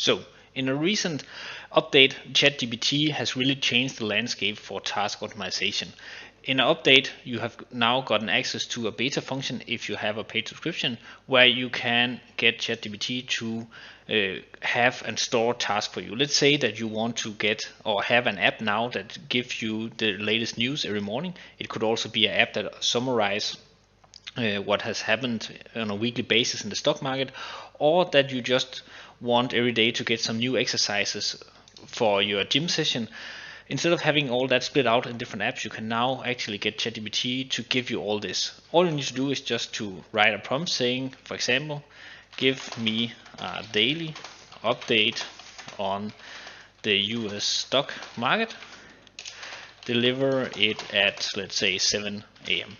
So in a recent update, ChatGPT has really changed the landscape for task optimization. In an update, you have now gotten access to a beta function if you have a paid subscription, where you can get ChatGPT to have and store tasks for you. Let's say that you want to get or have an app now that gives you the latest news every morning. It could also be an app that summarizes what has happened on a weekly basis in the stock market, or that you just want every day to get some new exercises for your gym session. Instead of having all that split out in different apps, you can now actually get ChatGPT to give you all this. All you need to do is just to write a prompt saying, for example, give me a daily update on the US stock market, deliver it at, let's say, 7 a.m.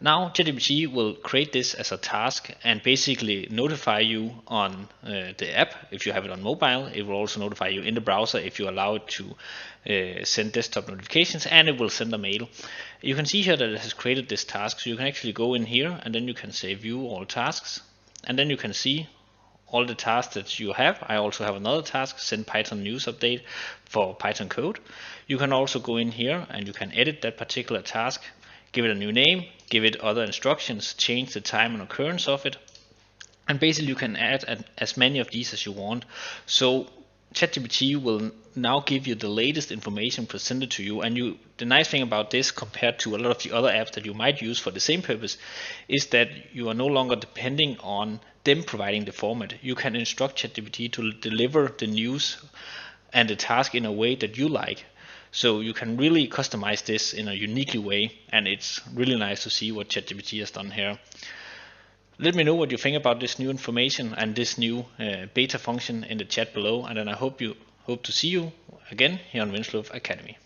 Now ChatGPT will create this as a task and basically notify you on the app if you have it on mobile. It will also notify you in the browser if you allow it to send desktop notifications, and it will send a mail. You can see here that it has created this task, so you can actually go in here and then you can say view all tasks, and then you can see all the tasks that you have. I also have another task, send Python news update for Python code. You can also go in here and you can edit that particular task, give it a new name, give it other instructions, change the time and occurrence of it, and basically you can add as many of these as you want. So ChatGPT will now give you the latest information presented to you, and the nice thing about this compared to a lot of the other apps that you might use for the same purpose is that you are no longer depending on them providing the format. You can instruct ChatGPT to deliver the news and the task in a way that you like. So you can really customize this in a unique way, and it's really nice to see what ChatGPT has done here. Let me know what you think about this new information and this new beta function in the chat below, and then I hope to see you again here on Winslow Academy.